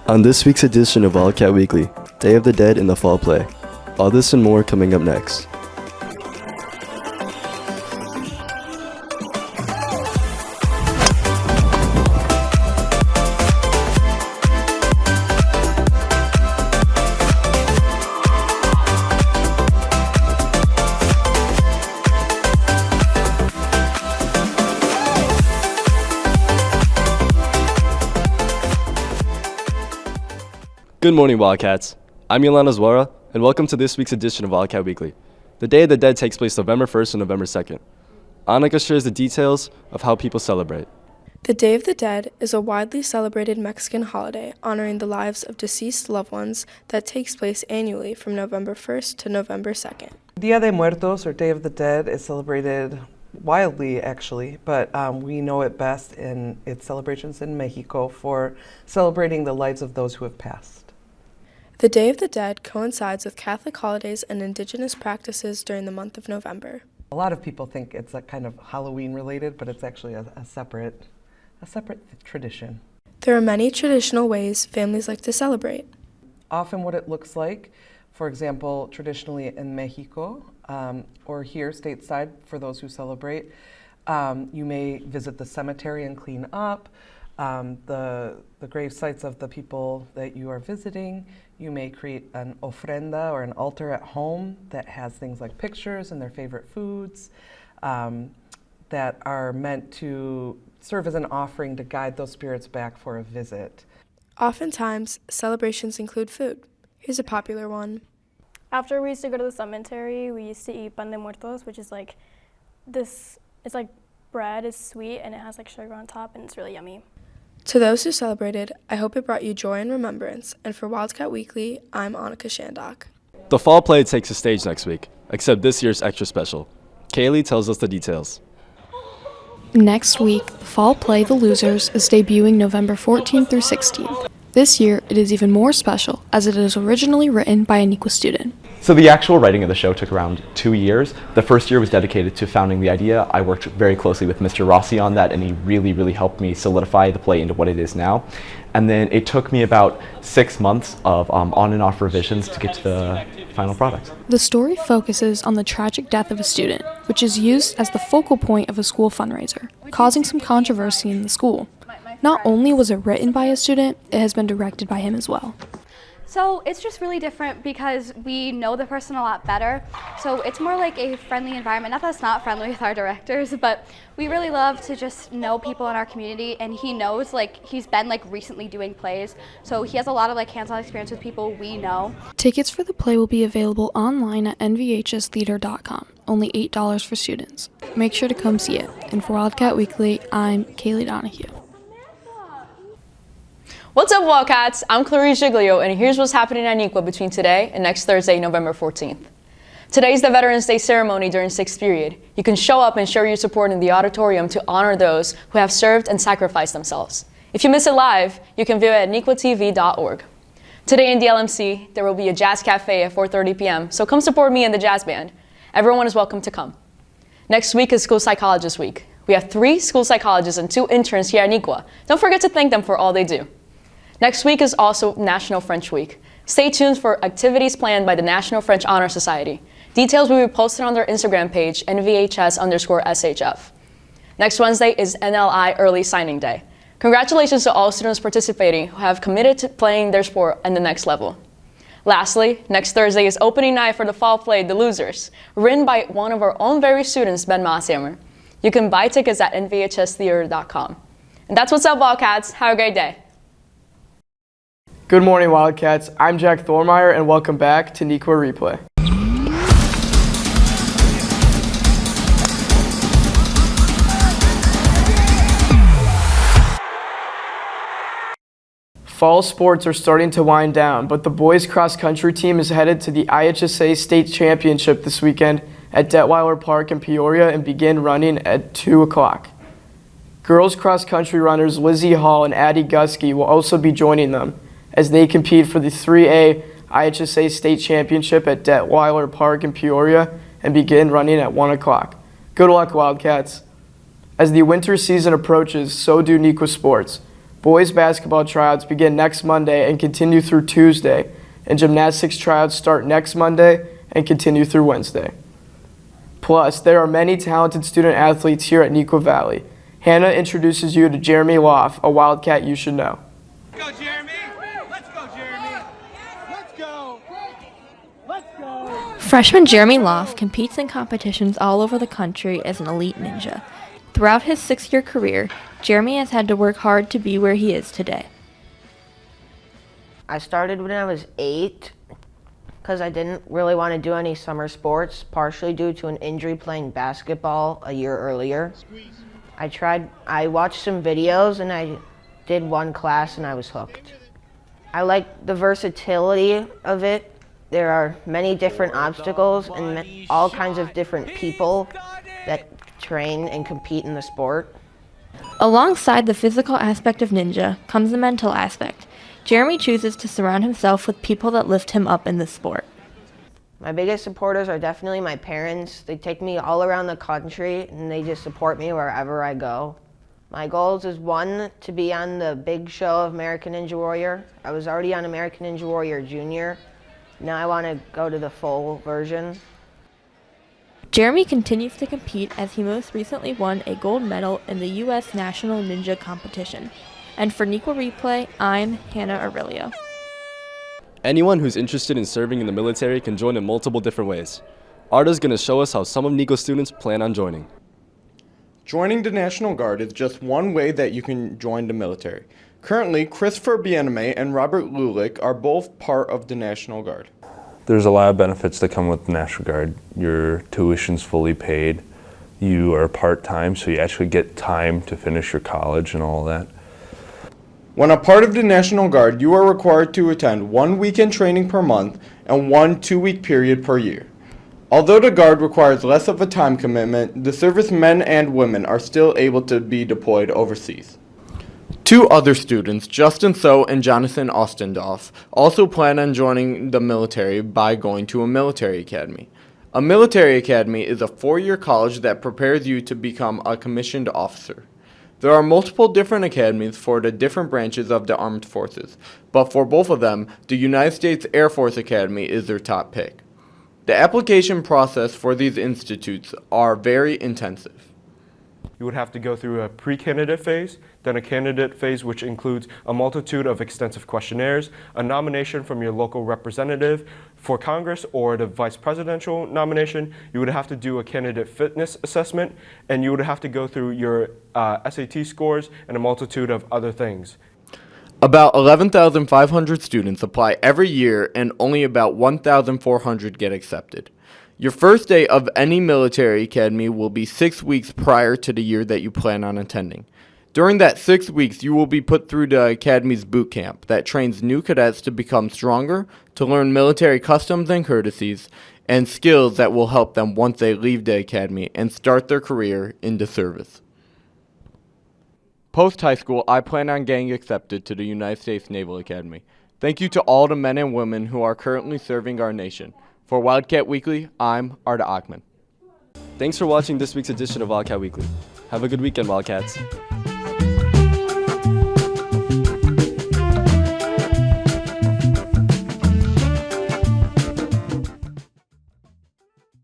On this week's edition of Wildcat Weekly, Day of the Dead in the Fall Play. All this and more coming up next. Good morning, Wildcats. I'm Yolanda Zwara, and welcome to this week's edition of Wildcat Weekly. The Day of the Dead takes place November 1st and November 2nd. Annika shares the details of how people celebrate. The Day of the Dead is a widely celebrated Mexican holiday honoring the lives of deceased loved ones that takes place annually from November 1st to November 2nd. Dia de Muertos, or Day of the Dead, is celebrated wildly, actually, but we know it best in its celebrations in Mexico for celebrating the lives of those who have passed. The Day of the Dead coincides with Catholic holidays and indigenous practices during the month of November. A lot of people think it's a kind of Halloween related, but it's actually a separate tradition. There are many traditional ways families like to celebrate. Often what it looks like, for example, traditionally in Mexico, or here stateside for those who celebrate, you may visit the cemetery and clean up the grave sites of the people that you are visiting. You may create an ofrenda or an altar at home that has things like pictures and their favorite foods that are meant to serve as an offering to guide those spirits back for a visit. Oftentimes, celebrations include food. Here's a popular one. After we used to go to the cemetery, we used to eat pan de muertos, which is like this, it's like bread, it's sweet, and it has like sugar on top, and it's really yummy. To those who celebrated, I hope it brought you joy and remembrance, and for Wildcat Weekly, I'm Annika Shandok. The Fall Play takes the stage next week, except this year's extra special. Kaylee tells us the details. Next week, the Fall Play The Losers is debuting November 14th through 16th. This year, it is even more special, as it is originally written by a Aniqua student. So the actual writing of the show took around 2 years. The first year was dedicated to founding the idea. I worked very closely with Mr. Rossi on that, and he really helped me solidify the play into what it is now. And then it took me about 6 months of on and off revisions to get to the final product. The story focuses on the tragic death of a student, which is used as the focal point of a school fundraiser, causing some controversy in the school. Not only was it written by a student, it has been directed by him as well. So it's just really different because we know the person a lot better. So it's more like a friendly environment. Not that it's not friendly with our directors, but we really love to just know people in our community, and he knows, like, he's been like recently doing plays. So he has a lot of like hands-on experience with people we know. Tickets for the play will be available online at nvhstheater.com. Only $8 for students. Make sure to come see it. And for Wildcat Weekly, I'm Kaylee Donahue. What's up, Wildcats? I'm Clarice Giglio, and here's what's happening at Aniqua between today and next Thursday, November 14th. Today's the Veterans Day ceremony during 6th period. You can show up and show your support in the auditorium to honor those who have served and sacrificed themselves. If you miss it live, you can view it at aniquatv.org. Today in the LMC, there will be a jazz cafe at 4:30 p.m., so come support me and the jazz band. Everyone is welcome to come. Next week is School Psychologist Week. We have 3 school psychologists and 2 interns here at Aniqua. Don't forget to thank them for all they do. Next week is also National French Week. Stay tuned for activities planned by the National French Honor Society. Details will be posted on their Instagram page, NVHS_SHF. Next Wednesday is NLI Early Signing Day. Congratulations to all students participating who have committed to playing their sport at the next level. Lastly, next Thursday is opening night for the Fall Play The Losers, written by one of our own very students, Ben Mosshammer. You can buy tickets at nvhstheater.com. And that's what's up, Wildcats. Have a great day. Good morning, Wildcats. I'm Jack Thormeyer, and welcome back to Aniqua Replay. Fall sports are starting to wind down, but the boys cross-country team is headed to the IHSA State Championship this weekend at Detweiler Park in Peoria and begin running at 2 o'clock. Girls cross-country runners Lizzie Hall and Addie Gusky will also be joining them as they compete for the 3A IHSA State Championship at Detweiler Park in Peoria and begin running at 1 o'clock. Good luck, Wildcats. As the winter season approaches, so do Aniqua sports. Boys basketball tryouts begin next Monday and continue through Tuesday, and gymnastics tryouts start next Monday and continue through Wednesday. Plus, there are many talented student athletes here at Neuqua Valley. Hannah introduces you to Jeremy Loff, a Wildcat you should know. Let's go, Jeremy! Let's go, Jeremy! Let's go! Let's go! Freshman Jeremy Loff competes in competitions all over the country as an elite ninja. Throughout his 6-year career, Jeremy has had to work hard to be where he is today. I started when I was 8 because I didn't really want to do any summer sports, partially due to an injury playing basketball a year earlier. I watched some videos and I did one class and I was hooked. I like the versatility of it. There are many different obstacles and all kinds of different people that train and compete in the sport. Alongside the physical aspect of ninja comes the mental aspect. Jeremy chooses to surround himself with people that lift him up in this sport. My biggest supporters are definitely my parents. They take me all around the country and they just support me wherever I go. My goals is 1, to be on the big show of American Ninja Warrior. I was already on American Ninja Warrior Junior. Now I want to go to the full version. Jeremy continues to compete as he most recently won a gold medal in the U.S. National Ninja Competition. And for Neuqua Replay, I'm Hannah Aurelio. Anyone who's interested in serving in the military can join in multiple different ways. Arda's going to show us how some of Neuqua students plan on joining. Joining the National Guard is just one way that you can join the military. Currently, Christopher Bieneme and Robert Lulick are both part of the National Guard. There's a lot of benefits that come with the National Guard. Your tuition's fully paid. You are part-time, so you actually get time to finish your college and all that. When a part of the National Guard, you are required to attend 1 weekend training per month and 1 2-week period per year. Although the Guard requires less of a time commitment, the servicemen and women are still able to be deployed overseas. 2 other students, Justin So and Jonathan Ostendorf, also plan on joining the military by going to a military academy. A military academy is a 4-year college that prepares you to become a commissioned officer. There are multiple different academies for the different branches of the armed forces, but for both of them, the United States Air Force Academy is their top pick. The application process for these institutes are very intensive. You would have to go through a pre-candidate phase, then a candidate phase which includes a multitude of extensive questionnaires, a nomination from your local representative for Congress or the vice presidential nomination. You would have to do a candidate fitness assessment, and you would have to go through your SAT scores and a multitude of other things. About 11,500 students apply every year and only about 1,400 get accepted. Your first day of any military academy will be 6 weeks prior to the year that you plan on attending. During that 6 weeks, you will be put through the academy's boot camp that trains new cadets to become stronger, to learn military customs and courtesies, and skills that will help them once they leave the academy and start their career in the service. Post-high school, I plan on getting accepted to the United States Naval Academy. Thank you to all the men and women who are currently serving our nation. For Wildcat Weekly, I'm Arda Achman. Thanks for watching this week's edition of Wildcat Weekly. Have a good weekend, Wildcats.